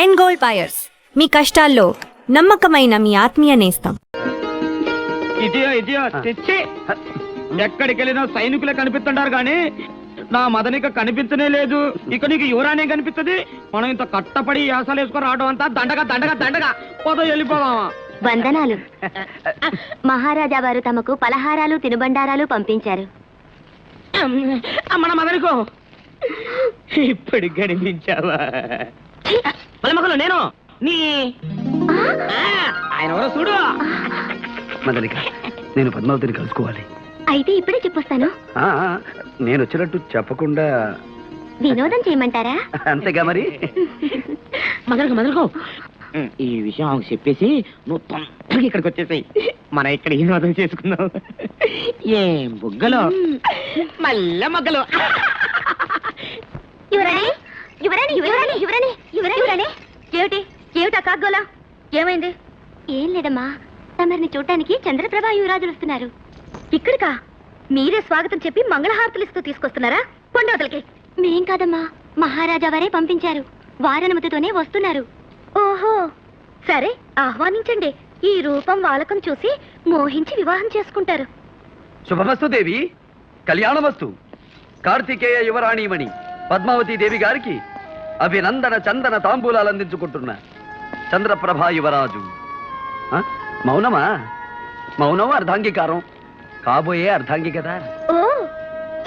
End gold buyers, మీ కష్టాల్లో నమ్మకమైన మీ ఆత్మీయ నేస్తం. ఇదియో తెచ్చి ఎక్కడికి వెళ్ళినా సైనికులే కనిపిస్తుంటారు కానీ నా మదనిక కనిపించనే లేదు. ఇక నీకు యువరానే కనిపిస్తుంది. మనం ఇంత కట్టపడి యాసలు వేసుకొని రావడం అంతా దండగా పోదో వెళ్ళిపోదామా. వందనాలు. మహారాజా వారు తమకు పలహారాలు తినుబండారాలు పంపించారు. మన మదనికో ఇప్పుడు కనిపించావా? పలమకలు నేను నీ ఆయన ఎవరో చూడు. మదనిక, నేను పద్మావతిని కలుసుకోవాలి. అయితే ఇప్పుడే చెప్పొస్తాను. నేను వచ్చినట్టు చెప్పకుండా వినోదం చేయమంటారా? అంతేగా మరి. మదనకో ఈ విషయం ఆమెకు చెప్పేసి నువ్వు తొందరగా ఇక్కడికి వచ్చేసాయి. మనం ఇక్కడ వినోదం చేసుకుందాం. ఏం బుగ్గలు మళ్ళా మొగ్గలు. ఏమిటా కాగ్గోలా? ఏమైంది? ఏం లేదమ్మా, తమరిని చూడటానికి చంద్రప్రభ యువరాజులు వస్తున్నారు. ఇక్కడికా? మీరే స్వాగతం చెప్పి మంగళహారతులు ఇస్తూ తీసుకొస్తున్నారా? కొండవతలకి. మేం కాదమ్మా, మహారాజా వారే పంపించారు. వారనుమతితోనే వస్తున్నారు. ఓహో, సరే ఆహ్వానించండి. ఈ రూపం వాలకం చూసి మోహించి వివాహం చేసుకుంటారు. శుభమస్తు దేవి, కళ్యాణమస్తు. కార్తికేయ యువరాణిమణి పద్మావతి దేవి గారికి అభినందన చందన తాంబూలాలు అందించుకుంటున్న చంద్రప్రభా యువరాజు. మౌనమా? మౌనం అర్ధాంగీకారం, కాబోయే అర్ధాంగి కదా. ఓ,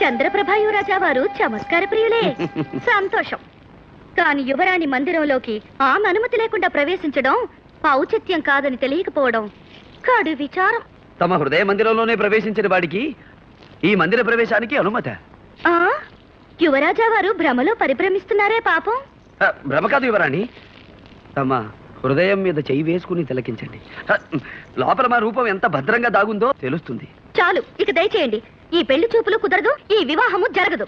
చంద్రప్రభ యువరాజా వారు చమత్కార ప్రియులే. సంతోషం. కాని యువరాణి మందిరంలోకి ఆమె అనుమతి లేకుండా ప్రవేశించడం ఔచిత్యం కాదని తెలియకపోవడం కడు విచారం. తమ హృదయ మందిరంలోనే ప్రవేశించిన వాడికి ఈ మందిర ప్రవేశానికి అనుమత? యువరాజా వారు భ్రమలో పరిభ్రమిస్తున్నారే పాపం. భ్రమ కాదు యువరాణి, తమ హృదయం మీద చెయ్యి వేసుకుని తిలకించండి. లోపల మా రూపం ఎంత భద్రంగా దాగుందో తెలుస్తుంది. చాలు, ఇక దయచేయండి. ఈ పెళ్లి చూపులు కుదరదు, ఈ వివాహము జరగదు.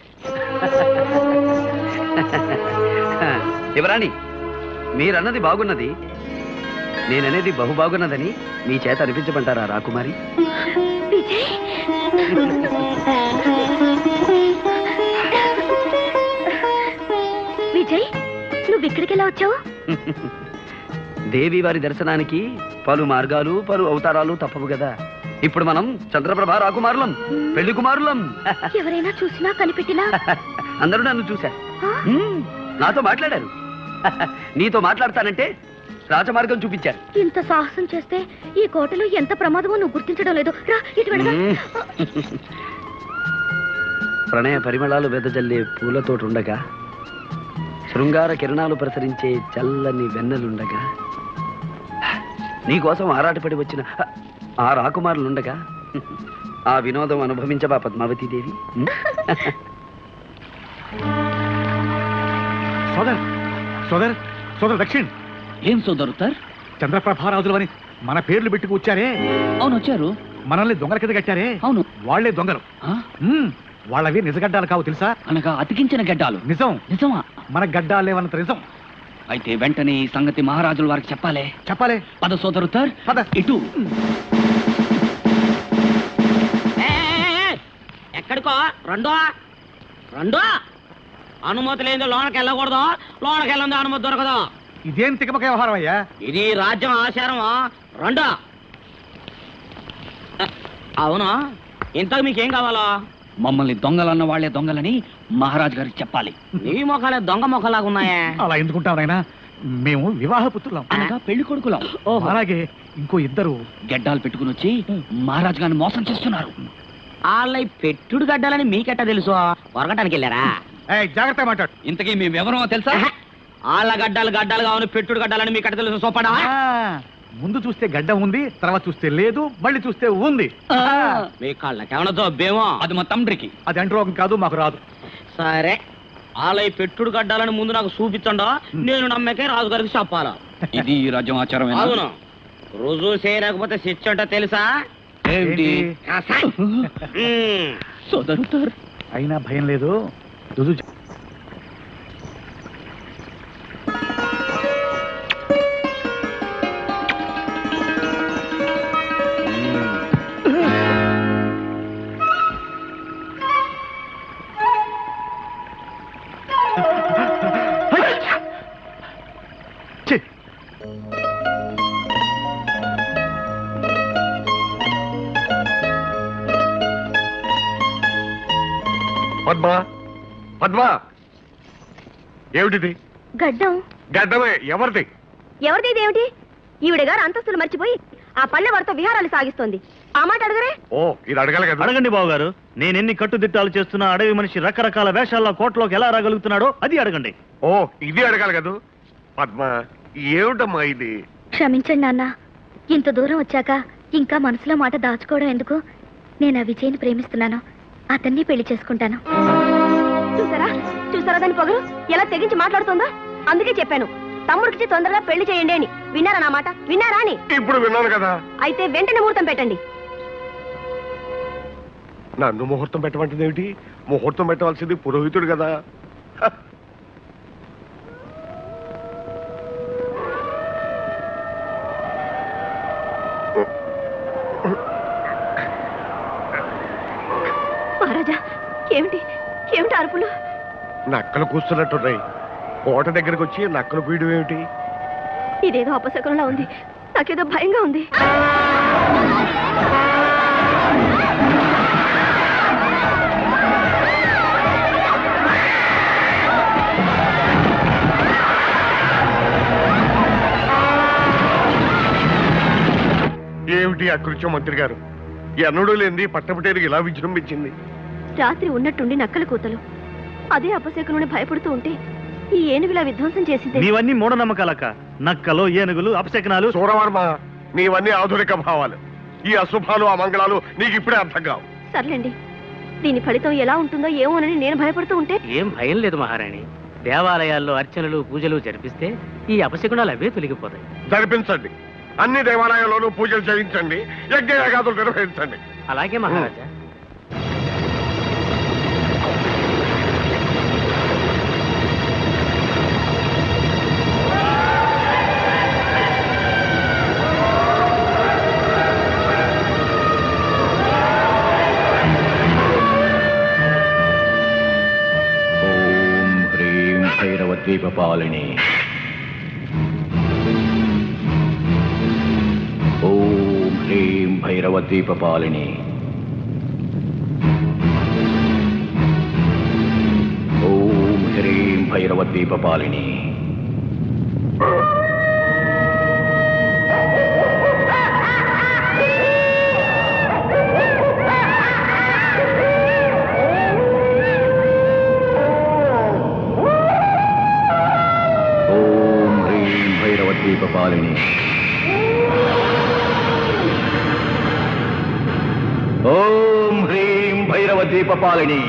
యువరాణి, మీరన్నది బాగున్నది, నేననేది బహు బాగున్నదని మీ చేత అనిపించమంటారా రాకుమారి? విజయ్, నువ్వు ఇక్కడికి ఎలా వచ్చావు? దేవి వారి దర్శనానికి పలు మార్గాలు పలు అవతారాలు తప్పవు కదా. ఇప్పుడు మనం చంద్రప్రభ రాకుమారులం, పెళ్లి కుమారులం. ఎవరైనా చూసినా కనిపెట్టినా అందరూ నన్ను చూశారు, నాతో మాట్లాడారు. నీతో మాట్లాడతానంటే రాజమార్గం చూపించారు. ఇంత సాహసం చేస్తే ఈ కోటలో ఎంత ప్రమాదమో నువ్వు గుర్తించడం లేదు. రా, ఇటు వెళదాం. ప్రణయ పరిమళాలు వెదజల్లే పూలతోటుండగా, శృంగార కిరణాలు ప్రసరించే చల్లని వెన్నెలుండగా, నీకోసం ఆరాటపడి వచ్చిన ఆ రాకుమారులుండగా ఆ వినోదం అనుభవించబా పద్మావతీదేవి? సోదర్ సోదర్ సోదర్ దక్షిణ్. ఏం సోదరు సార్? చంద్రప్రభారాజులు అని మన పేర్లు పెట్టుకు వచ్చారే. అవును, వచ్చారు. మనల్ని దొంగల కింద కట్టారే. అవును, వాళ్లే దొంగలు. వాళ్ళవి నిజగడ్డాలు కావు తెలుసా? అనగా అతికించిన గడ్డాలు. నిజం. నిజమా? మన గడ్డాలేవన్నంత నిజం. అయితే వెంటనే ఈ సంగతి మహారాజుల వారికి చెప్పాలి. పద సోదరు సార్, పద. ఇటు. ఎక్కడికో రెండో అనుమతి లేదు. లోనకి వెళ్ళకూడదు, లోనకి వెళ్ళండి అనుమతి దొరకదు. ఇదేం తికమక వ్యవహారం అయ్యా? ఇది రాజ్యం ఆచారం. రెండో. అవునా, ఇంతకు మీకేం కావాలా? మమ్మల్ని దొంగలన్న వాళ్లే దొంగలని మహారాజు గారికి చెప్పాలి. నీ మొఖాలే దొంగ మొఖలాగా ఉన్నాయా? అలా ఎందుకుంటాం నాయనా, మేము వివాహ పుత్రులం. అనగా పెళ్లి కొడుకులం. అలాగే ఇంకో ఇద్దరు గడ్డాలు పెట్టుకుని వచ్చి మహారాజు గారిని మోసం చేస్తున్నారు. వాళ్ళ పెట్టుడు గడ్డాలని మీకెట్టా తెలుసు? కొరగటానికి వెళ్ళారా? జాగ్రత్త మాట్లాడు. ఇంతకీ మేము ఎవరో తెలుసా? వాళ్ళ గడ్డాలు కావాలి, పెట్టుడు గడ్డాలని మీకెట్ట తెలుసు? సోపడా. ముందు చూస్తే గడ్డ ఉంది, తర్వాత చూస్తే లేదు, మళ్ళీ చూస్తే ఉంది. మీ కళ్ళకేమన్నా దొబ్బేమో? అది మా తండ్రికి. అది అంటరోగం కాదు, మాకు రాదు. సరే, వాళ్ళ పెట్టుడు గడ్డాలని ముందు నాకు చూపించండా, నేను నమ్మకే రాజుగారికి చెప్పాలా? ఇది రాజ్యం ఆచారం. అవును, రుజువు చేయలేకపోతే శిక్ష అంటే తెలుసా? సోదరు అయినా భయం లేదు, రుజువు. ఛీ! పద్మా పద్మా ఏమిటిది? గడ్డం గడ్డమే. ఎవరిది? ఎవరిది ఇదేమిటి? ఈవిడ గారు అంతస్తులు మర్చిపోయి ఆ పల్లె వారితో విహారాలు సాగిస్తోంది. ఆ మాట అడగరే? ఓ, ఇది అడగాలి కదా. అడగండి బావగారు. నేనెన్ని కట్టుదిట్టాలు చేస్తున్నా అడవి మనిషి రకరకాల వేషాల్లో కోటలోకి ఎలా రాగలుగుతున్నాడో అది అడగండి. ఓ, ఇది అడగాలి కదా. పద్మా, ఏమిటమ్మా ఇది? క్షమించండి నాన్న, ఇంత దూరం వచ్చాక ఇంకా మనసులో మాట దాచుకోవడం ఎందుకు? నేను ఆ విజయ్ని ప్రేమిస్తున్నాను, అతన్ని పెళ్లి చేసుకుంటాను. చూసారా చూసారా దాని పొగరు ఎలా తెగించి మాట్లాడుతుందో? అందుకే చెప్పాను తమ్ముడికి తొందరగా పెళ్లి చేయండి అని. విన్నారా నా మాట? విన్నారా అని? ఇప్పుడు విన్నాను కదా. అయితే వెంటనే ముహూర్తం పెట్టండి. నన్ను ముహూర్తం పెట్టమంటుంది ఏమిటి? ముహూర్తం పెట్టవలసింది పురోహితుడు కదా. హ. మహారాజా, ఏమిటి ఏమిటి అరుపులు? నక్కలు కూస్తున్నట్టున్నాయి. కోట దగ్గరకు వచ్చి నక్కలు పీయడం ఏమిటి? ఇదేదో అపశకునంలా ఉంది. నాకేదో భయంగా ఉంది. ఏమిటి అకృత్యం మంత్రి గారు? ఎన్నడూ లేనిది పట్టపటేరు ఇలా విజృంభించింది. రాత్రి ఉన్నట్టుండి నక్కల కూతలు. అదే అపశకునుని భయపడుతూ ఉంటే ఈ ఏనుగులా విధ్వంసం చేసింది. నీవన్నీ మూఢనమ్మకాలక్క. నక్కలు, ఏనుగులు, అపశకనాలు. సూరవర్మ, నీవన్నీ ఆధునిక భావాలు. ఈ అశుభాలు అమంగళాలు నీకు ఇప్పుడే అర్థం కావు. సర్లేండి, దీని ఫలితం ఎలా ఉంటుందో ఏమోనని నేను భయపడుతూ ఉంటే. ఏం భయం లేదు మహారాణి. దేవాలయాల్లో అర్చనలు పూజలు జరిపిస్తే ఈ అపశకునాలు అవే తొలగిపోతాయి. జరిపించండి. అన్ని దేవాలయాల్లోనూ పూజలు చేయించండి, యజ్ఞయాగాదులు నిర్వహించండి. అలాగే మహారాజా. భైరవద్వీపపాలిని. ఓం హ్రీం భైరవద్వీపపాలిని. ఓం హ్రీం భైరవద్వీపపాలిని. భైరవద్వీపపాలిని. ఓం హ్రీం భైరవద్వీపపాలిని.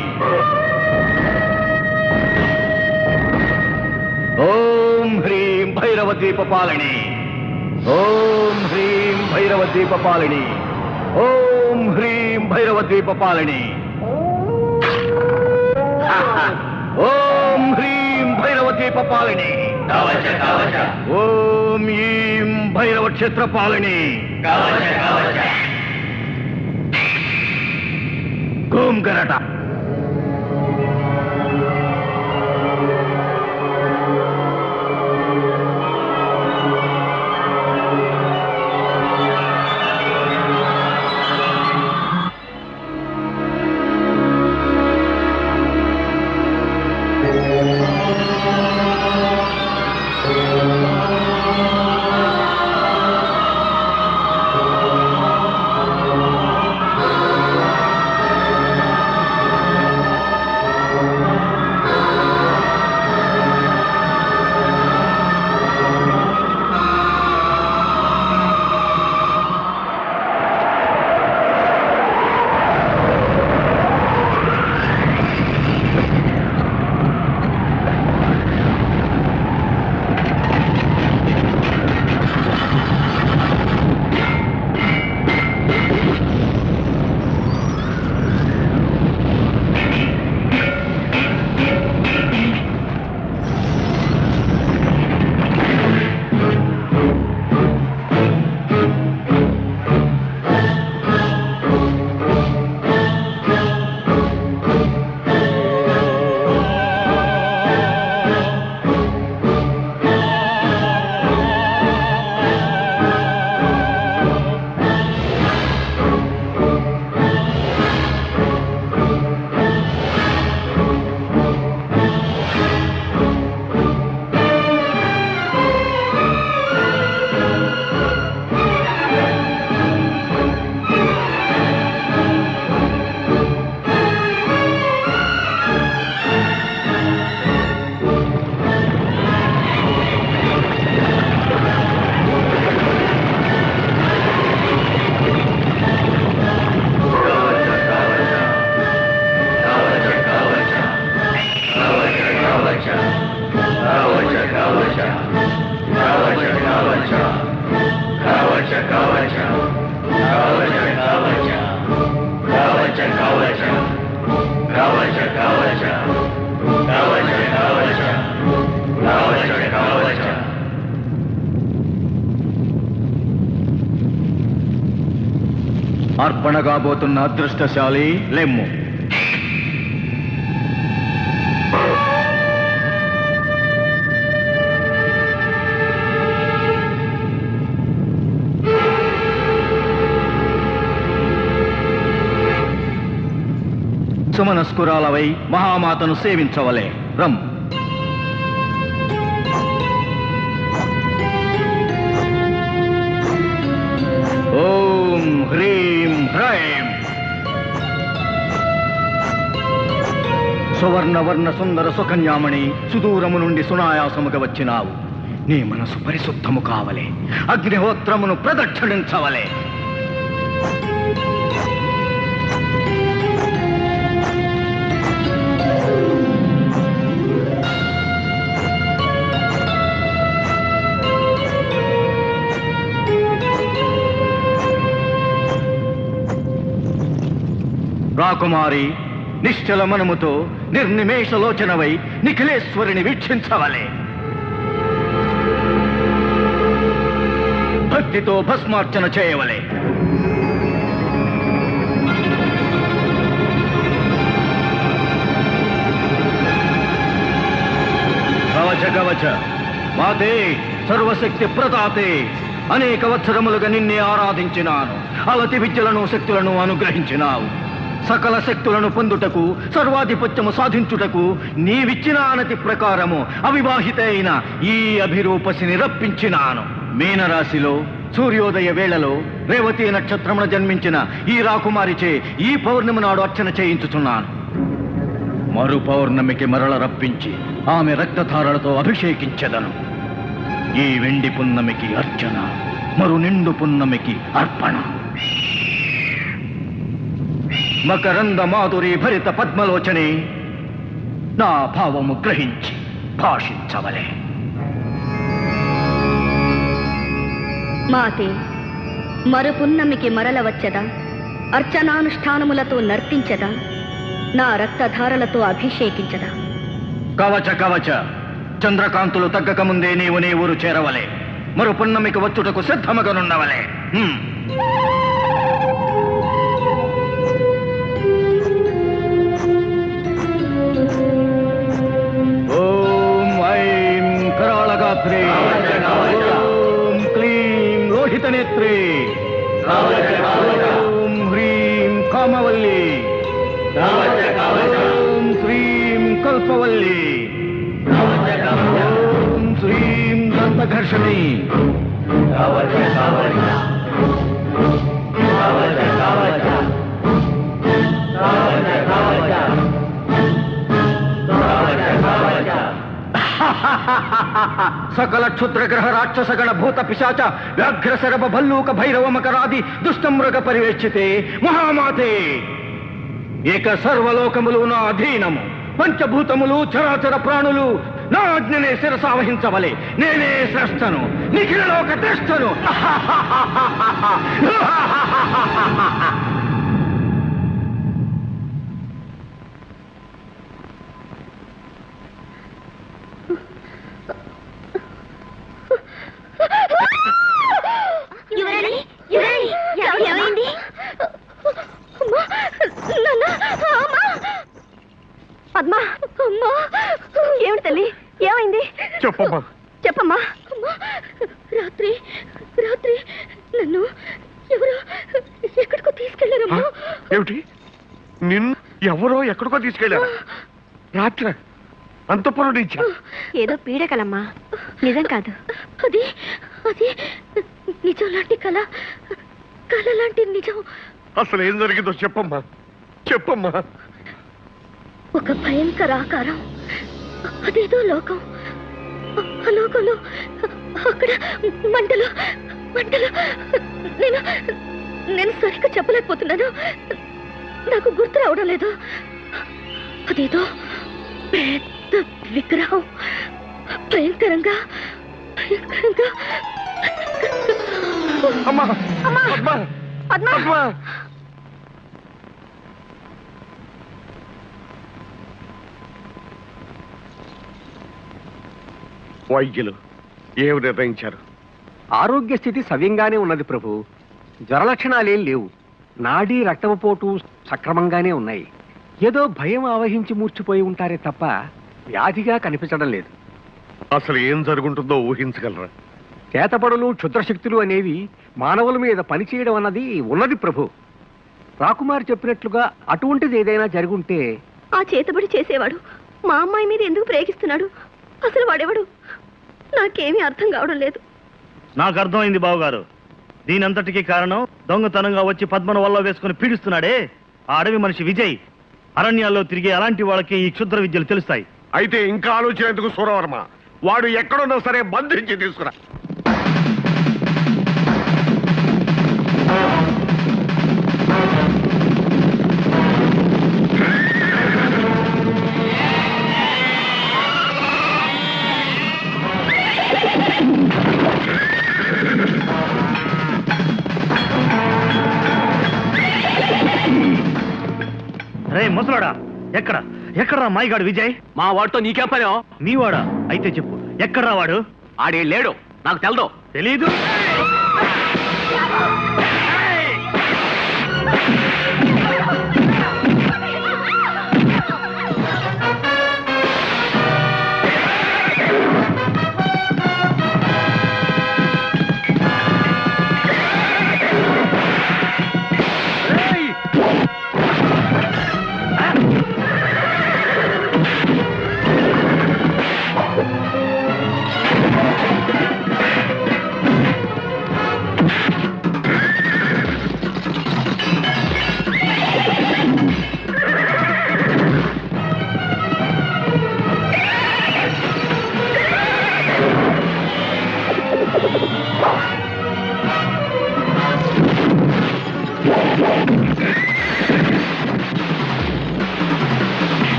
ఓం హ్రీం భైరవద్వీపపాలిని. ఓం హ్రీం భైరవద్వీపపాలిని. ఓం హ్రీం భైరవద్వీపపాలిని. ఓం హ్రీం భైరవద్వీపపాలిని. ఓం ఈం భైరవ క్షేత్రపాలిని. ఓం గరట. అర్పణ కాబోతున్న అదృష్టశాలి లెమ్ము. సుమనస్కురాలవై మహామాతను సేవించవలే. రమ్. ఓం హ్రీం హ్రైం. సువర్ణవర్ణ సుందర సుకన్యామణి, సుదూరము నుండి సునాయాసముగా వచ్చినావు. నీ మనసు పరిశుద్ధము కావలే. అగ్నిహోత్రమును ప్రదక్షిణించవలే. రాకుమారి, నిశ్చల మనముతో నిర్నిమేషలోచనవై నిఖిలేశ్వరిని వీక్షించవలే. భక్తితో భస్మార్చన చేయవలే. కవచ కవచ మాతే, సర్వశక్తి ప్రతాతే, అనేక వత్సరములుగా నిన్నే ఆరాధించినాను. అలతి విద్యలను శక్తులను అనుగ్రహించినావు. సకల శక్తులను పొందుటకు, సర్వాధిపత్యము సాధించుటకు నీవిచ్చిన ఆనతి ప్రకారము అవివాహిత అయిన ఈ అభిరూపసిని రప్పించినాను. మీనరాశిలో సూర్యోదయ వేళలో రేవతి నక్షత్రమున జన్మించిన ఈ రాకుమారిచే ఈ పౌర్ణమి నాడు అర్చన చేయించుచున్నాను. మరు పౌర్ణమికి మరల రప్పించి ఆమె రక్తధారలతో అభిషేకించెదను. ఈ వెండి పున్నమికి అర్చన, మరు నిండు పున్నమికి అర్పణ. మకరంద మాధురి భరిత పద్మలోచనే, నా భావము గ్రహించి భాషించవలే. మాతే, మరుపున్నమికి మరల వచ్చదా, అర్చనానుష్ఠానములతో నర్తించదా, నా రక్తధారలతో అభిషేకించదా. కవచ కవచ, చంద్రకాంతులు తగ్గక ముందే నీవు నీ ఊరు చేరవలే. మరు పున్నమికి వచ్చుటకు సిద్ధమగనుండవలే. ఓం ఐం కరాళగాత్రే, ఓం క్లీం లోహితనేత్రే, ఓం హ్రీం కామవల్లి, ఓం శ్రీం కల్పవల్లి, ఓం శ్రీం దంతఘర్షణి. సకల క్షుద్రగ్రహ రాక్షసగణ భూత పిశాచ వ్యాఘ్ర శరభ భల్లూక భైరవ మకరాది దుష్టమృగ పరివేక్షితే మహామాతే, ఏక సర్వలోకములు నా అధీనము. పంచభూతములు చరాచర ప్రాణులు నా ఆజ్ఞనే శిరసావహించవలే. నేనే శ్రేష్టను, నిఖిలలోక శ్రేష్టను. ఏమైంది? పద్మా, అమ్మా, ఏమిటి తల్లి, ఏమైంది? చెప్పమ్మా. చెప్పమ్మా. రాత్రి రాత్రి నన్ను ఎవరో ఎక్కడికో తీసుకెళ్లారమ్మా. ఏమిటి? నిన్ను ఎవరో ఎక్కడికో తీసుకెళ్ళారా? రాత్రి అంతపురం నుంచా? ఏదో పీడకలమ్మా, నిజం కాదు. అది అది నిజం లాంటి కళ, కళ లాంటి నిజం. అసలు ఏం జరిగిందో చెప్పమ్మా, చెప్పమ్మా. ఒక భయంకర ఆకారం, అదేదో లోకం. ఆ లోకంలో అక్కడ మంటలు మంటలు. నేను నేను సరిగ్గా చెప్పలేకపోతున్నాను. నాకు గుర్తు రావడం లేదు. అదేదో పెద్ద విగ్రహం, భయంకరంగా భయంకరంగా అమ్మా అమ్మా! పద్మ! పద్మ! పద్మ! వైద్యులు ఏమి నిర్ణయించారు? ఆరోగ్య స్థితి సవ్యంగానే ఉన్నది ప్రభు. జ్వర లక్షణాలేం లేవు. నాడీ రక్తపోటు సక్రమంగానే ఉన్నాయి. ఏదో భయం ఆవహించి మూర్చిపోయి ఉంటారే తప్ప వ్యాధిగా కనిపించడం లేదు. అసలు ఏం జరుగుంటుందో ఊహించగలరా? చేతపడులు క్షుద్రశక్తులు అనేవి మానవుల మీద పనిచేయడం అన్నది ఉన్నది ప్రభు. రాకుమారి చెప్పినట్లుగా అటువంటిది ఏదైనా జరుగుంటే ఆ చేతబడి చేసేవాడు మా అమ్మాయి మీద ఎందుకు ప్రేగిస్తున్నాడు? అసలు వాడెవడు? నాకేమీ అర్థం కావడం లేదు. నాకు అర్థమైంది బావగారు. దీనంతటికీ కారణం దొంగతనంగా వచ్చి పద్మను వల్ల వేసుకుని పీడిస్తున్నాడే ఆ అడవి మనిషి విజయ్. అరణ్యాల్లో తిరిగే అలాంటి వాళ్ళకి ఈ క్షుద్ర విద్యలు తెలుస్తాయి. అయితే ఇంకా ఆలోచనేందుకు సూరవర్మ? వాడు ఎక్కడున్నా సరే బంధించి తీసుకురా. రే ముసలాడా, ఎక్కడా మాయగాడు విజయ్? మా వాడితో నీకేం పనో? మీ వాడా? అయితే చెప్పు, ఎక్కడ్రా వాడు? ఆడే లేడు, నాకు తెలదు. తెలీదు?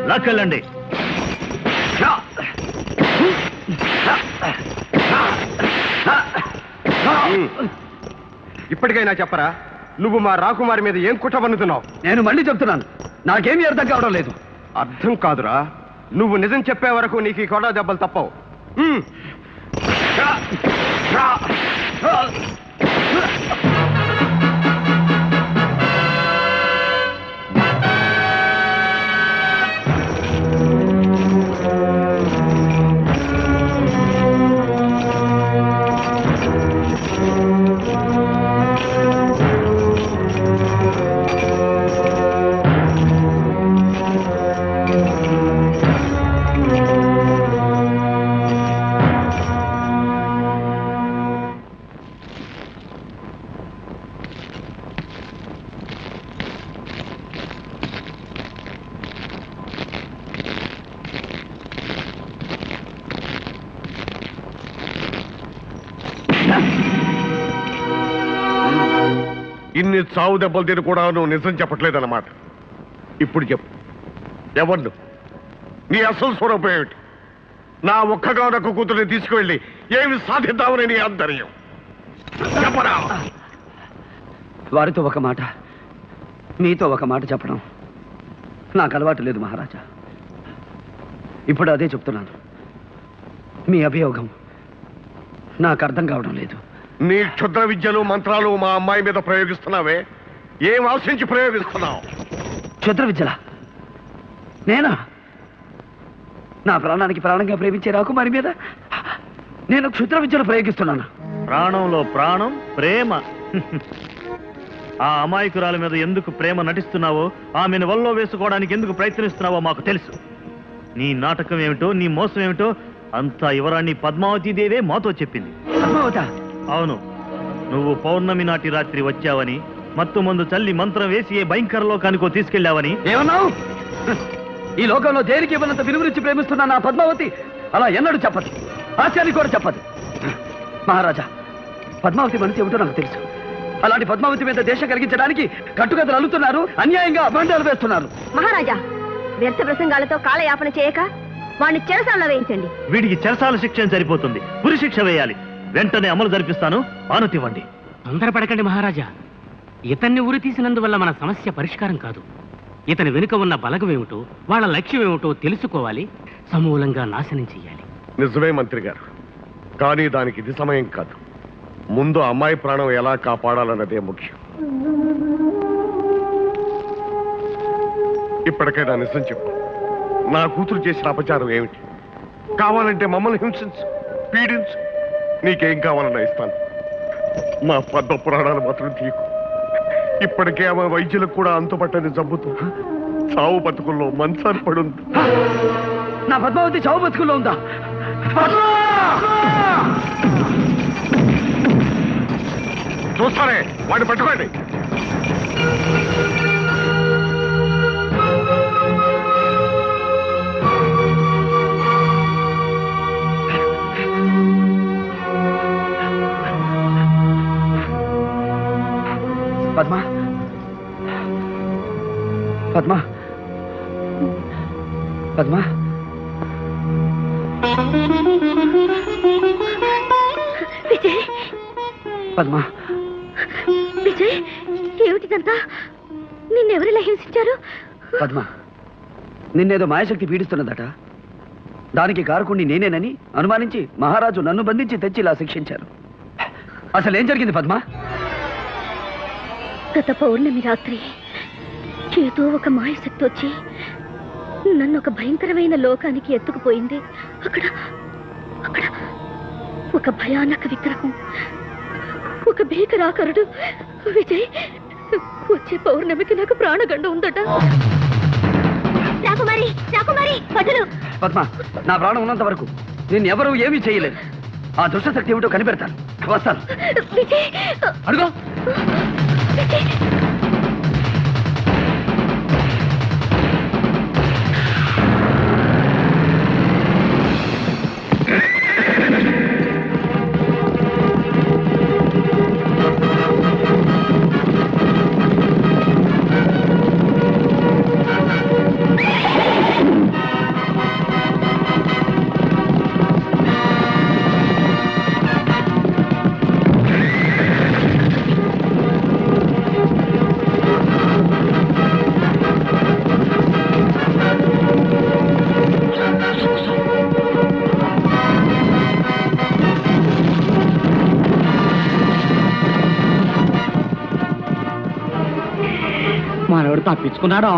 లాక్కెళ్ళండి. ఇప్పటికైనా చెప్పరా, నువ్వు మా రాకుమారి మీద ఏం కుట్ర పన్నుతున్నావు? నేను మళ్ళీ చెప్తున్నాను, నాకేమీ అర్థం కావడం లేదు. అర్థం కాదురా, నువ్వు నిజం చెప్పే వరకు నీకు ఈ కొడ దెబ్బలు తప్పవు. ఇన్ని చావు దెబ్బలు తిని కూడా నువ్వు నిజం చెప్పట్లేదన్నమాట. ఇప్పుడు చెప్పు, ఎవరు నీ అసలు స్వరూపం ఏమిటి? నా ఒక్కగానొక్క కూతురిని తీసుకువెళ్ళి ఏమి సాధిద్దామని నీ ఆంతర్యం చెప్పరా? వారితో ఒక మాట, మీతో ఒక మాట చెప్పడం నాకు అలవాటు లేదు మహారాజా. ఇప్పుడు అదే చెప్తున్నాను. మీ అభియోగం నాకు అర్థం కావడం లేదు. నీ క్షుద్ర విద్యలు మంత్రాలు మా అమ్మాయి మీద ప్రయోగిస్తున్నావే, ఏం ఆశించి ప్రయోగిస్తున్నావు? క్షుద్ర విద్యలా? నేనా? నా ప్రాణానికి ప్రాణంగా ప్రేమించే రాకుమారి మీద నేను క్షుద్ర విద్యలు ప్రయోగిస్తున్నాను? ప్రాణంలో ప్రాణం ప్రేమ. ఆ అమాయకురాల మీద ఎందుకు ప్రేమ నటిస్తున్నావో, ఆమెను వల్లో వేసుకోవడానికి ఎందుకు ప్రయత్నిస్తున్నావో మాకు తెలుసు. నీ నాటకం ఏమిటో, నీ మోసం ఏమిటో అంతా యువరాణి పద్మావతి దేవే మాతో చెప్పింది. పద్మావత? అవును. నువ్వు పౌర్ణమి నాటి రాత్రి వచ్చావని, మత్తు మందు చల్లి మంత్రం వేసి ఏ భయంకర లోకానికో తీసుకెళ్లావని. ఏమన్నావు? ఈ లోకంలో దేనికి ఇవ్వనంత విలువరించి ప్రేమిస్తున్నా నా పద్మావతి అలా ఎన్నడూ చెప్పదు, ఆశ్చర్యానికి కూడా చెప్పదు. మహారాజా, పద్మావతి మనసు ఏమిటో నాకు తెలుసు. అలాంటి పద్మావతి మీద దేశం కలిగించడానికి కట్టుకథలు అల్లుతున్నారు, అన్యాయంగా అభండాలు వేస్తున్నారు. మహారాజా, వ్యర్థ ప్రసంగాలతో కాలయాపన చేయక వాడిని చెరసాలలో వేయించండి. వీడికి చెరసాల శిక్ష సరిపోతుంది, ఉరి శిక్ష వేయాలి. వెంటనే అమలు జరిపిస్తాను, ఆనతివ్వండి. తొందరపడకండి మహారాజా. ఇతన్ని ఉరి తీసినందువల్ల మన సమస్య పరిష్కారం కాదు. ఇతని వెనుక ఉన్న బలగం ఏమిటో, వాళ్ళ లక్ష్యం ఏమిటో తెలుసుకోవాలి, సమూలంగా నాశనం చెయ్యాలి. నిజమే మంత్రి గారు, కానీ దానికి ఇది సమయం కాదు. ముందు అమ్మాయి ప్రాణం ఎలా కాపాడాలన్నదే ముఖ్యం. ఇప్పటికైనా నిజం చెప్పు, నా కూతురు చేసిన అపచారం ఏమిటి? కావాలంటే మమ్మల్ని హింసించు, పీడించు, నీకేం కావాలన్నా ఇస్తాను. మా పద్మ పురాణాలు మాత్రం తీయకు. ఇప్పటికే ఆమె వైద్యులకు కూడా అంతుపట్టని జబ్బుతో చావు బతుకుల్లో మంచాన్ని పడుంది. నా పద్మావతి చావు బతుకుల్లో ఉందా? చూస్తానే, వాడిని పట్టుకోండి. పద్మ, పద్మ, పద్మ. విజయ్, పద్మ, విజయ్, ఏమిటిదంతా? నిన్నెవరిలా హింసించారు? పద్మ, నిన్నేదో మాయశక్తి పీడిస్తున్నదట. దానికి కారకుణ్ణి నేనేనని అనుమానించి మహారాజు నన్ను బంధించి తెచ్చి ఇలా శిక్షించారు. అసలు ఏం జరిగింది పద్మ? గత పౌర్ణమి రాత్రి ఏదో ఒక మాయశక్తి వచ్చి నన్ను ఒక భయంకరమైన లోకానికి ఎత్తుకుపోయింది. అక్కడ అక్కడ ఒక భయానక విగ్రహం, ఒక భీకరాకరుడు. విజయ్, వచ్చే పౌర్ణమికి నాకు ప్రాణగండం ఉందట. రాకుమారి, రాకుమారి, వదులు. పద్మ, నా ప్రాణం ఉన్నంత వరకు నిన్నెవరూ ఏమీ చేయలేదు. ఆ దుష్టశక్తి ఏమిటో కనిపెడతాను. వస్తాను. విజయ్, అడుగు. విజయ్, మనోడు తప్పించుకున్నాడో.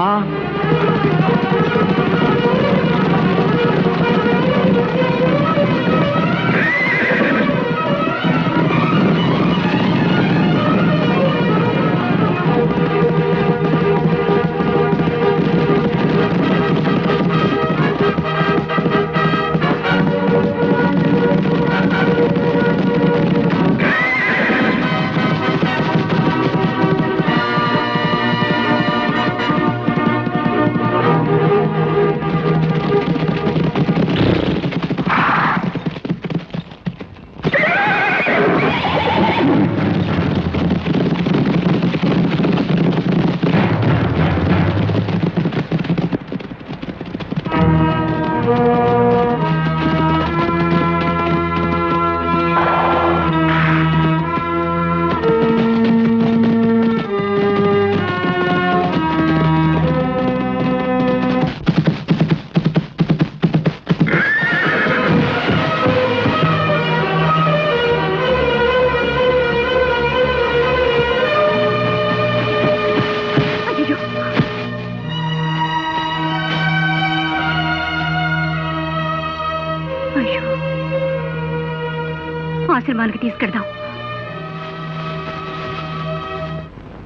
ఆశ్రమానికి తీసుకెళ్దాం.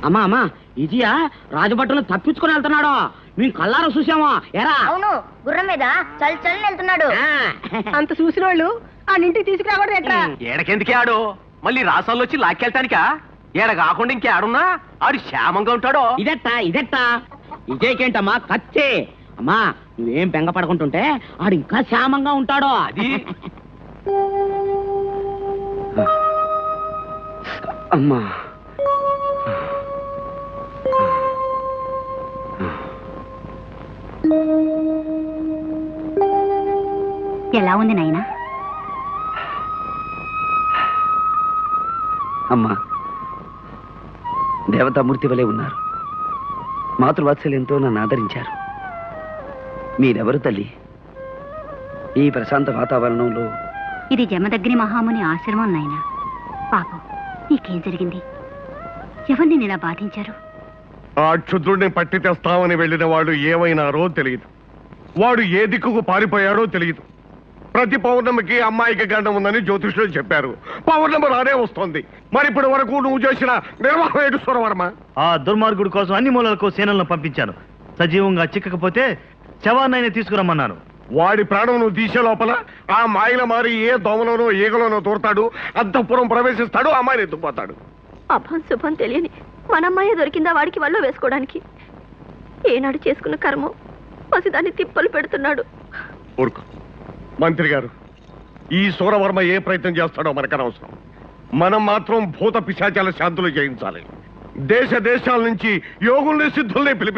అమ్మా అమ్మా ఇదియా రాజభట్టును తప్పించుకుని వెళ్తున్నాడు. మేము కల్లారా చూసామా ఎరా? అవును, గుర్రం మీద చల్ చల్ వెళ్తున్నాడు. అంత చూసిన వాళ్ళు ఆ ఇంటికి తీసుకురావడం ఎట్లా? ఏడకెందుకే ఆడు మళ్ళీ రాసాల్లో వచ్చి లాక్కెళ్తానికా? ఏడ కాకుండా ఇంకేడున్నా ఆడు క్షేమంగా ఉంటాడో. ఇదెట్టా ఇదేకేంటమ్మా కత్తే. అమ్మా నువ్వేం బెంగ పడకుంటుంటే ఆడు ఇంకా క్షేమంగా ఉంటాడో. అది అమ్మా ఎలా ఉంది నాయనా? అమ్మా దేవతామూర్తి వలె ఉన్నారు. మాతృవాత్సల్యంతో నన్ను ఆదరించారు. మీరెవరు తల్లి? ఈ ప్రశాంత వాతావరణంలో ఇది జమదగ్ని మహాముని ఆశ్రమం నాయనా. పాపం నీకేం జరిగింది? ఎవరిని ఇలా బాధించారు? ఆ క్షుద్రుడిని పట్టి తెస్తామని వెళ్ళిన వాడు ఏమైనారో తెలియదు. వాడు ఏ దిక్కుకు పారిపోయాడో తెలియదు. ప్రతి పౌర్ణమికి అమ్మాయికి గండం ఉందని జ్యోతిష్యులు చెప్పారు. పౌర్ణమి రానే వస్తోంది. మరి ఇప్పటి వరకు నువ్వు చేసిన నిర్వాహం ఏంటి సురవర్మ? ఆ దుర్మార్గుడి కోసం అన్ని మూలలకు సేనలను పంపించాను. సజీవంగా చిక్కకపోతే శవాన్నైనా తీసుకురమ్మన్నాను. వాడి ప్రాణం నువ్వు తీసే లోపల ఆ మాయల మారి ఏ దోమలోనో ఈగలోనో దూరతాడు, అంతఃపురం ప్రవేశిస్తాడు, అమ్మాయిని ఎత్తుకుపోతాడు. అభం శుభం తెలియని మనమ్మాయ దొరికిందా వాడికి వల్ల వేసుకోవడానికి? ఏనాడు చేసుకున్న కర్మం పసిదాన్ని తిప్పలు పెడుతున్నాడు. ఊరుకో మంత్రి గారు, ఈ సూరవర్మ ఏ ప్రయత్నం చేస్తాడో మనకనవసరం. మనం మాత్రం భూత పిశాచాల శాంతులు చేయించాలి. దేశ దేశాల నుంచి యోగుల్ని సిద్ధుల్ని పిలిపి